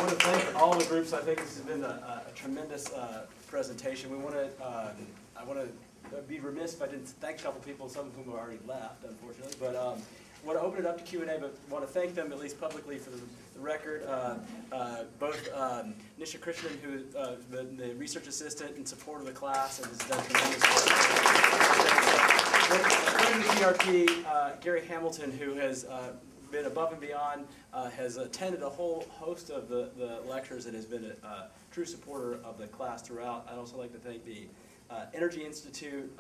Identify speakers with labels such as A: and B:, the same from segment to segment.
A: want to thank all the groups. I think this has been a tremendous presentation. We want to, I want to be remiss if I didn't thank a couple people, some of whom have already left, unfortunately. But I want to open it up to Q&A, but want to thank them, at least publicly, for the record. Both Nisha Krishnan, who has been the research assistant in support of the class and has done tremendous work. PRP, Gary Hamilton, who has been above and beyond, has attended a whole host of the lectures and has been a true supporter of the class throughout. I'd also like to thank the Energy Institute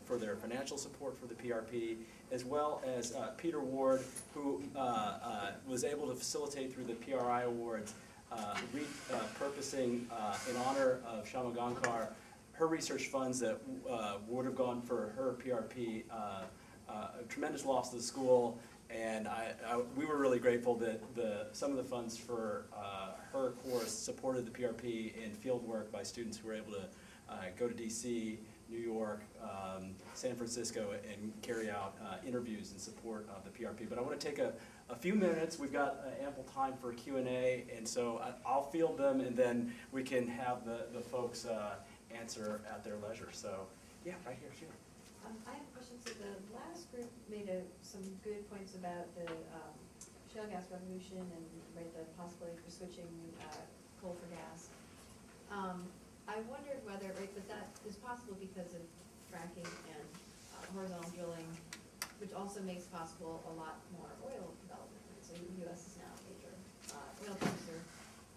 A: for their financial support for the PRP, as well as Peter Ward, who was able to facilitate through the PRI Awards repurposing in honor of Shama Gankar her research funds that would have gone for her PRP, a tremendous loss to the school. And we were really grateful that some of the funds for her course supported the PRP in field work by students who were able to go to DC, New York, San Francisco, and carry out interviews in support of the PRP. But I want to take a few minutes. We've got ample time for Q&A, and so I'll field them, and then we can have the folks answer at their leisure. So, yeah, right here, sure.
B: I have a question. So the last group made some good points about the shale gas revolution and the possibility for switching coal for gas. I wondered whether, but that is possible because of fracking and horizontal drilling, which also makes possible a lot more oil development. So the U.S. is now a major oil producer.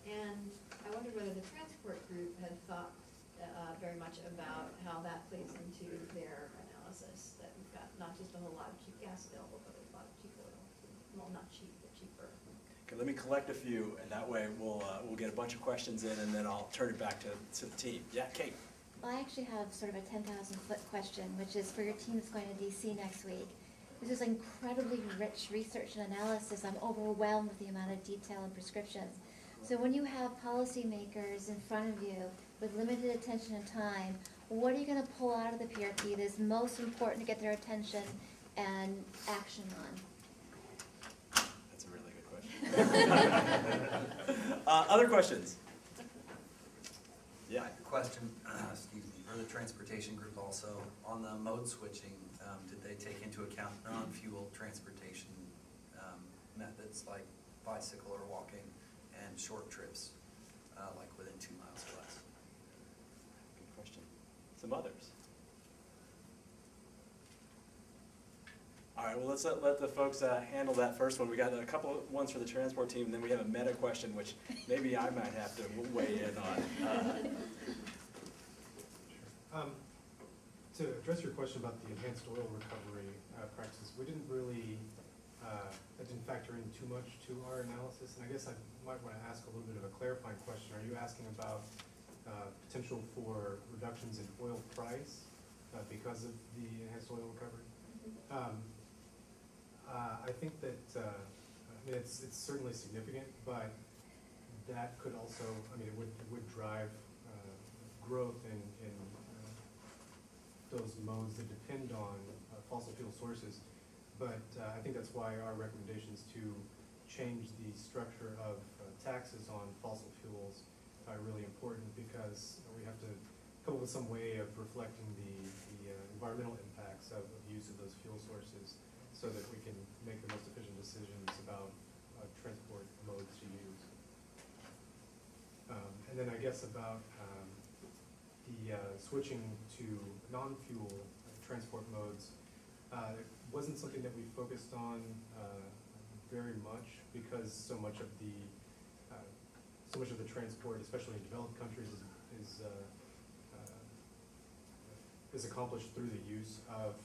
B: And I wondered whether the transport group had thought very much about how that plays into their analysis, that we've got not just a whole lot of cheap gas available, but a lot of cheap oil. Well, not cheap, but cheaper.
A: Okay, let me collect a few, and that way we'll get a bunch of questions in, and then I'll turn it back to the team. Yeah, Kate.
C: Well, I actually have sort of a 10,000-foot question, which is for your team that's going to DC next week. This is incredibly rich research and analysis. I'm overwhelmed with the amount of detail and prescriptions. So when you have policymakers in front of you with limited attention and time, what are you going to pull out of the PRP that is most important to get their attention and action on?
A: That's a really good question. Other questions? Yeah.
D: Question, excuse me, for the transportation group also, on the mode switching, did they take into account non-fuel transportation methods like bicycle or walking and short trips, like within 2 miles or less?
A: Good question. Some others? All right, well, let's let the folks handle that first one. We got a couple of ones for the transport team, and then we have a meta question, which maybe I might have to weigh in on.
E: Sure. To address your question about the enhanced oil recovery practices, we didn't really, that didn't factor in too much to our analysis, and I guess I might want to ask a little bit of a clarifying question. Are you asking about potential for reductions in oil price because of the enhanced oil recovery? I think that I mean, it's certainly significant, but that could also, I mean, it would drive growth in those modes that depend on fossil fuel sources. But I think that's why our recommendation is to change the structure of taxes on fossil fuels are really important, because we have to come up with some way of reflecting the environmental impacts of use of those fuel sources, so that we can make the most efficient decisions about transport modes to use. And then I guess about the switching to non-fuel transport modes, it wasn't something that we focused on very much, because so much of the transport, especially in developed countries, is accomplished through the use of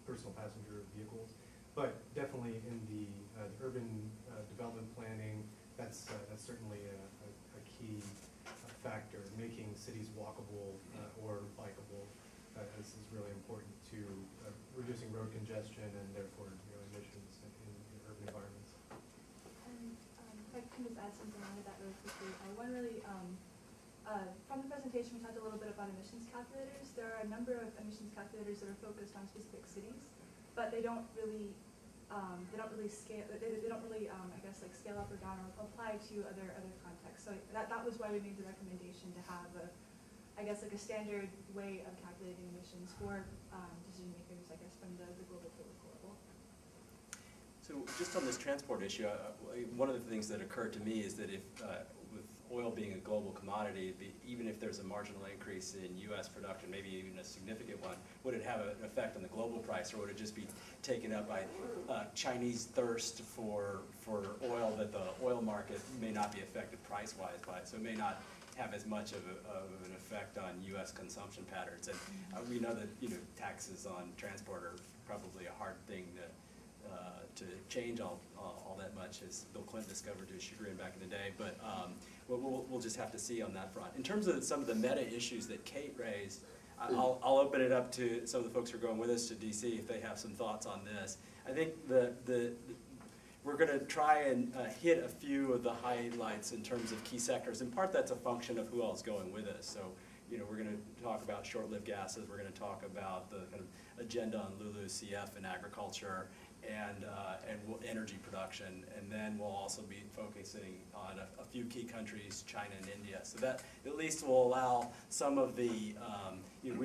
E: personal passenger vehicles. But definitely in the urban development planning, that's certainly a key factor. Making cities walkable or bikeable is really important to reducing road congestion and therefore emissions in urban environments.
F: And if I can just add something on to that really quickly. One really, from the presentation we talked a little bit about emissions calculators. There are a number of emissions calculators that are focused on specific cities, but they don't really they don't really scale, they don't really, I guess, like scale up or down or apply to other contexts. So that was why we made the recommendation to have I guess, like a standard way of calculating emissions for decision makers, I guess, from the global political level.
A: So just on this transport issue, one of the things that occurred to me is that if, with oil being a global commodity, even if there's a marginal increase in U.S. production, maybe even a significant one, would it have an effect on the global price, or would it just be taken up by Chinese thirst for oil that the oil market may not be affected price-wise by it, so it may not have as much of an effect on U.S. consumption patterns. And we know that taxes on transport are probably a hard thing to change all that much, as Bill Clinton discovered to his chagrin back in the day. But we'll just have to see on that front. In terms of some of the meta issues that Kate raised, I'll open it up to some of the folks who are going with us to DC if they have some thoughts on this. I think we're going to try and hit a few of the highlights in terms of key sectors. In part, that's a function of who else is going with us. So, we're going to talk about short-lived gases. We're going to talk about the kind of agenda on LULUCF and agriculture and energy production. And then we'll also be focusing on a few key countries, China and India. So that at least will allow some of the, you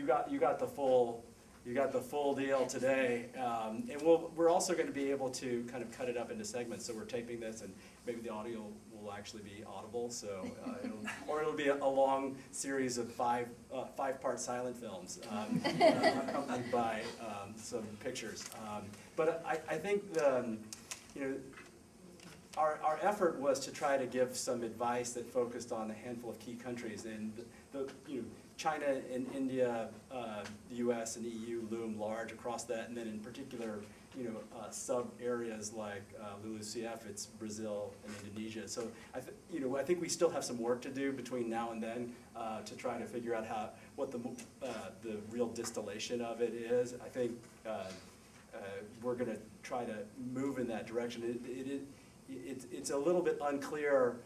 A: got the full. You got the full deal today, and we're also going to be able to kind of cut it up into segments. So we're taping this, and maybe the audio will actually be audible. So, it'll be a long series of five-part silent films accompanied by some pictures. But I think our effort was to try to give some advice that focused on a handful of key countries, and China and India, the U.S. and EU loom large across that, and then in particular, sub-areas like LULUCF, it's Brazil and Indonesia. So I think we still have some work to do between now and then to try to figure out what the real distillation of it is. I think we're going to try to move in that direction. It's a little bit unclear,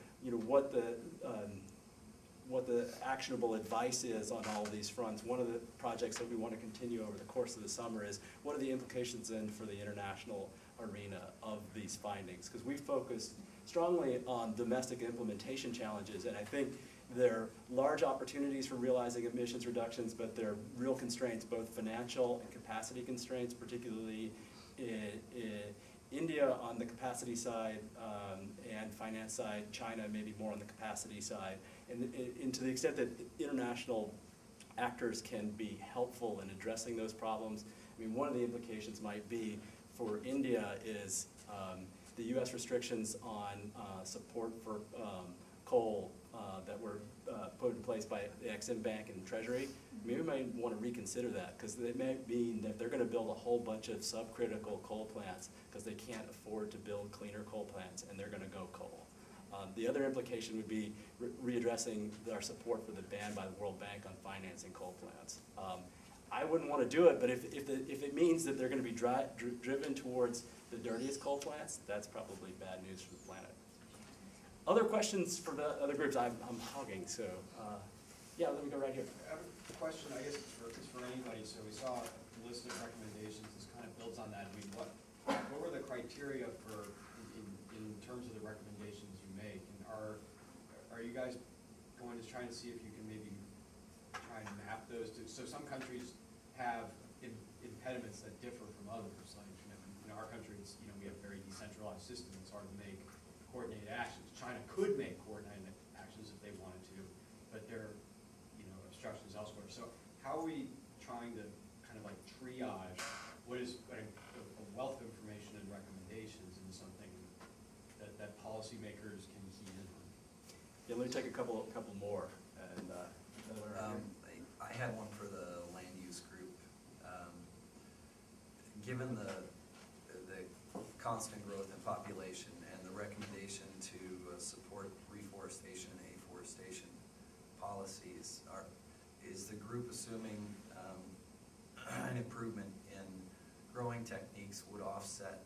A: what the actionable advice is on all these fronts. One of the projects that we want to continue over the course of the summer is what are the implications then for the international arena of these findings? Because we focused strongly on domestic implementation challenges, and I think there are large opportunities for realizing emissions reductions, but there are real constraints, both financial and capacity constraints, particularly in India on the capacity side and finance side, China maybe more on the capacity side. And to the extent that international actors can be helpful in addressing those problems, I mean, one of the implications might be for India is the U.S. restrictions on support for coal that were put in place by the Exim Bank and Treasury. Maybe we might want to reconsider that, because it may mean that they're going to build a whole bunch of subcritical coal plants because they can't afford to build cleaner coal plants, and they're going to go coal. The other implication would be readdressing our support for the ban by the World Bank on financing coal plants. I wouldn't want to do it, but if it means that they're going to be driven towards the dirtiest coal plants, that's probably bad news for the planet. Other questions for the other groups? I'm hogging, so yeah, let me go right here.
G: I have a question, I guess it's for anybody. So we saw a list of recommendations. This kind of builds on that. I mean, what were the criteria for in terms of the recommendations you make? And are you guys going to try and see if you can maybe try and map those to? So some countries have impediments that differ from others. Like in our country, we have a very decentralized system. It's hard to make coordinated actions. China could make coordinated actions if they wanted to, but there are obstructions elsewhere. So how are we trying to kind of like triage what is a wealth of information and recommendations into something that policymakers can key in on?
A: Yeah, let me take a couple more. And
D: I had one for the land use group. Given the constant growth in population and the recommendation to support reforestation and afforestation policies, is the group assuming an improvement in growing techniques would offset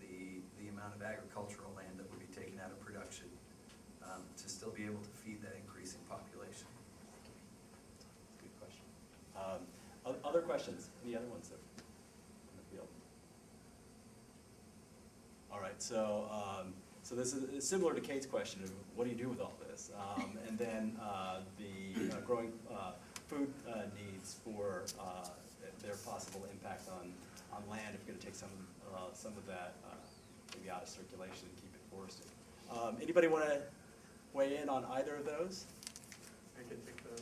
D: the amount of agricultural land that would be taken out of production to still be able to feed that increasing population?
A: Good question. Other questions? Any other ones in the field? So, so this is similar to Kate's question of what do you do with all this? And then the growing food needs for their possible impact on land if you're going to take some of that maybe out of circulation and keep it forested. Anybody want to weigh in on either of those?
H: I can take the,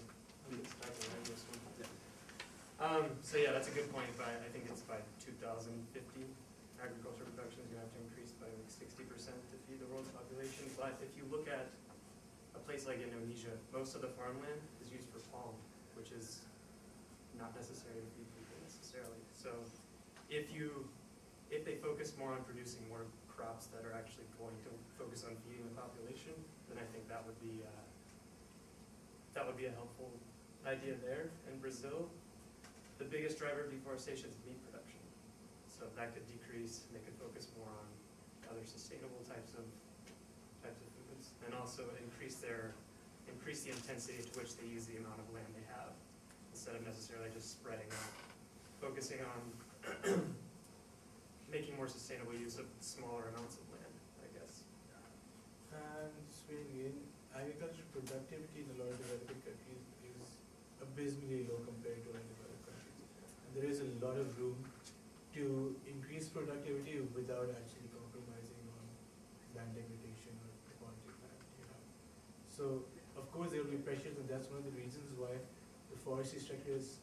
H: I'm just typing in this one. So yeah, that's a good point, but I think it's by 2050, agriculture production is gonna have to increase by like 60% to feed the world's population. But if you look at a place like Indonesia, most of the farmland is used for palm, which is not necessary to feed people necessarily. So if they focus more on producing more crops that are actually going to focus on feeding the population, then I think that would be a helpful idea there. In Brazil, the biggest driver of deforestation is meat production. So if that could decrease, and they could focus more on other sustainable types of foods, and also increase the intensity to which they use the amount of land they have, instead of necessarily just spreading out, focusing on making more sustainable use of smaller amounts of land, I guess.
I: And swinging in, agricultural productivity in a lot of developing countries is abysmally low compared to other developed countries. And there is a lot of room to increase productivity without actually compromising on land degradation or the quality of land you have. So, of course, there will be pressures, and that's one of the reasons why the forestry sector is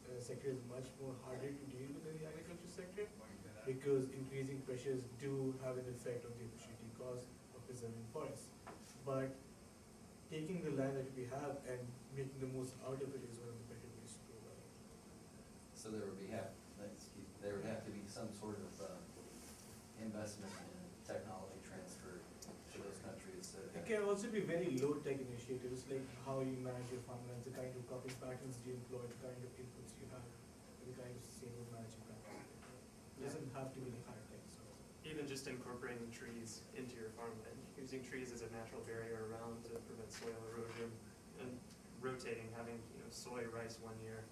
I: much more harder to deal with than the agriculture sector, because increasing pressures do have an effect on the opportunity cost of preserving forests. But taking the land that we have and making the most out of it is one of the better ways to go about it.
D: So there would have to be some sort of investment in technology transfer to those countries.
I: It can also be very low-tech initiatives, like how you manage your farmlands, the kind of cropping patterns you employ, the kind of inputs you have, the kind of sustainable managing practices. It doesn't have to be like high-tech. So.
H: Even just incorporating trees into your farmland, using trees as a natural barrier around to prevent soil erosion, and rotating, having soy, rice one year,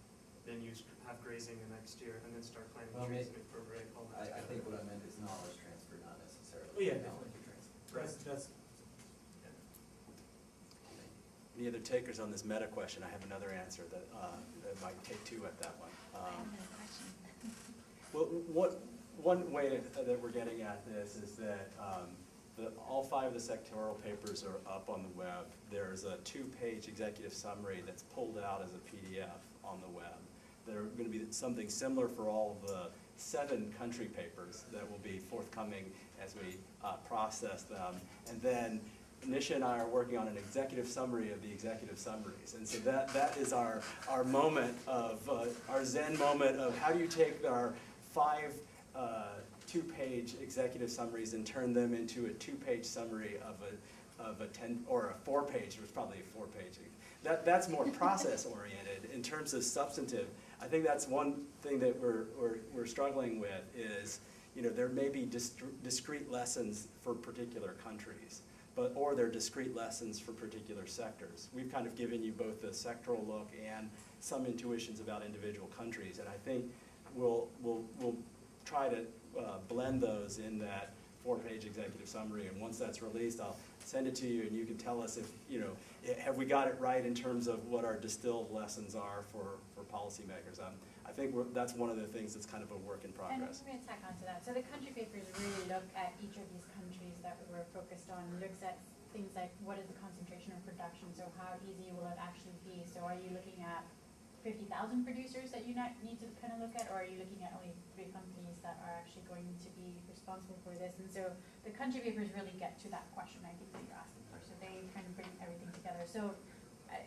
H: then have grazing the next year, and then start planting trees and incorporate all that.
D: I think what I meant is knowledge transfer, not necessarily
I: Oh, yeah,
D: technology transfer.
I: That's
A: Any other takers on this meta question? I have another answer that might take two at that one.
C: I have another question.
A: Well, one way that we're getting at this is that all 5 of the sectoral papers are up on the web. There's a 2-page executive summary that's pulled out as a PDF on the web. There are going to be something similar for all of the 7 country papers that will be forthcoming as we process them. And then Nisha and I are working on an executive summary of the executive summaries. And so that is our moment of, our Zen moment of how do you take our 5 2-page executive summaries and turn them into a 2-page summary of a 10 or a 4-page, which is probably a 4-page. That's more process oriented. In terms of substantive, I think that's one thing that we're struggling with is, there may be discrete lessons for particular countries, or they're discrete lessons for particular sectors. We've kind of given you both the sectoral look and some intuitions about individual countries, and I think we'll try to blend those in that 4-page executive summary, and once that's released, I'll send it to you, and you can tell us if, have we got it right in terms of what our distilled lessons are for policymakers. I think that's one of the things that's kind of a work in progress.
J: And I'm going to tack onto that. So the country papers really look at each of these countries that we're focused on, looks at things like what is the concentration of production, so how easy will it actually be? So are you looking at 50,000 producers that you need to kind of look at, or are you looking at only 3 companies that are actually going to be responsible for this? And so the country papers really get to that question I think that you're asking for. So they kind of bring everything together. So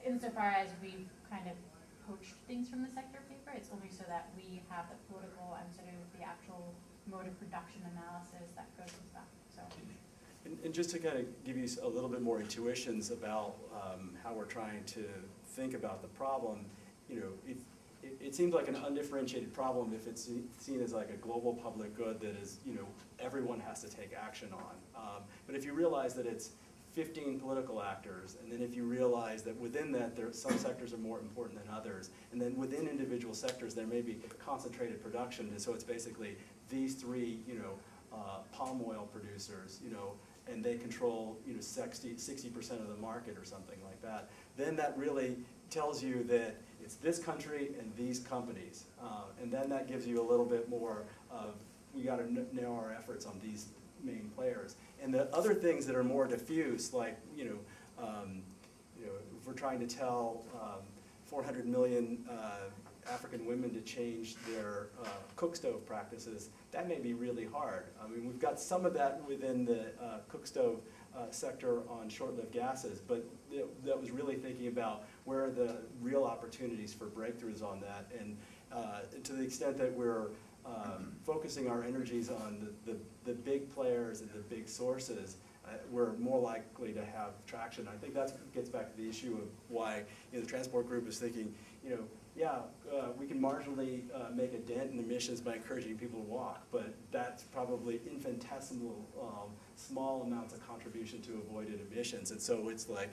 J: insofar as we've kind of poached things from the sector paper, it's only so that we have the political and sort of the actual mode of production analysis that goes into that. So.
A: And just to kind of give you a little bit more intuitions about how we're trying to think about the problem, it seems like an undifferentiated problem if it's seen as like a global public good that is, everyone has to take action on. But if you realize that it's 15 political actors, and then if you realize that within that some sectors are more important than others, and then within individual sectors there may be concentrated production, and so it's basically these 3, palm oil producers, and they control, 60% of the market or something like that, then that really tells you that it's this country and these companies. And then that gives you a little bit more of, we gotta narrow our efforts on these main players. And the other things that are more diffuse, like, if we're trying to tell 400 million African women to change their cook stove practices, that may be really hard. I mean, we've got some of that within the cook stove sector on short-lived gases, but that was really thinking about where are the real opportunities for breakthroughs on that. And to the extent that we're focusing our energies on the big players and the big sources, we're more likely to have traction. I think that gets back to the issue of why the transport group is thinking, we can marginally make a dent in emissions by encouraging people to walk, but that's probably infinitesimal, small amounts of contribution to avoided emissions. And so it's like,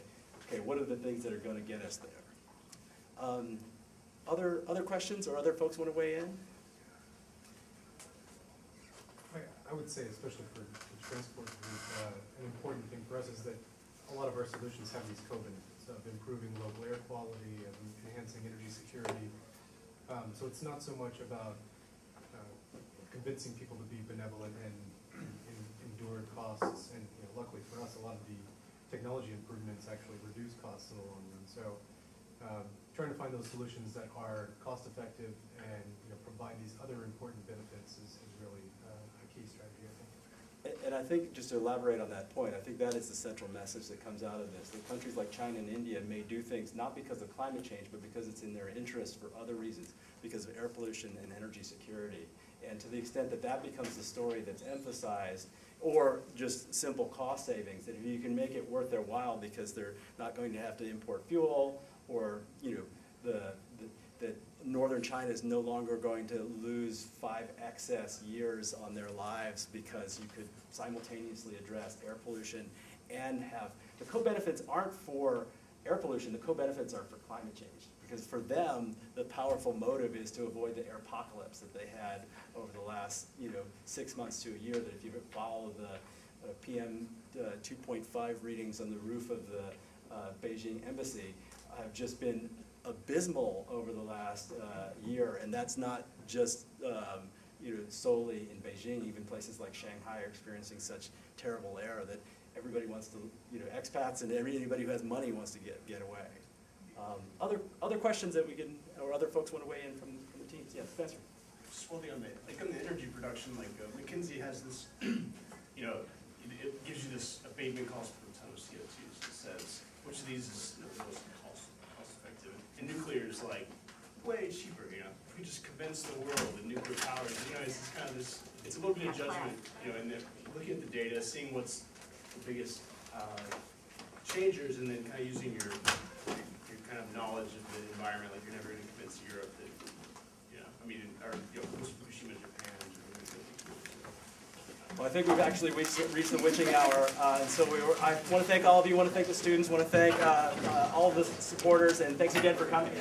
A: okay, what are the things that are going to get us there? Other questions, or other folks want to weigh in?
E: I would say, especially for the transport group, an important thing for us is that a lot of our solutions have these co-benefits of improving local air quality and enhancing energy security. So it's not so much about convincing people to be benevolent and endure costs. And luckily for us, a lot of the technology improvements actually reduce costs in the long run. So trying to find those solutions that are cost effective and provide these other important benefits is really a key strategy, I think.
A: And I think, just to elaborate on that point, I think that is the central message that comes out of this. That countries like China and India may do things not because of climate change, but because it's in their interest for other reasons, because of air pollution and energy security. And to the extent that that becomes the story that's emphasized, or just simple cost savings, that if you can make it worth their while because they're not going to have to import fuel, or that northern China is no longer going to lose 5 excess years on their lives because you could simultaneously address air pollution and have, the co-benefits aren't for air pollution, the co-benefits are for climate change. Because for them, the powerful motive is to avoid the air apocalypse that they had over the last 6 months to a year, that if you follow the PM 2.5 readings on the roof of the Beijing embassy, have just been abysmal over the last year, and that's not just solely in Beijing. Even places like Shanghai are experiencing such terrible air that everybody wants to, expats and anybody who has money wants to get away. Other questions that we can, or other folks want to weigh in from the teams? Yeah, Spencer.
K: Just one thing on the energy production, McKinsey has this, it gives you this abatement cost per ton of CO2. So it says which of these is the most cost effective. And nuclear is way cheaper. If we just convince the world that nuclear power, it's just kind of this. It's a little bit of judgment, and then looking at the data, seeing what's the biggest changers, and then kind of using your kind of knowledge of the environment. Like you're never going to convince Europe that, or Fukushima, Japan.
A: Well, I think we've actually reached the witching hour, and so I want to thank all of you, want to thank the students, want to thank all of the supporters, and thanks again for coming.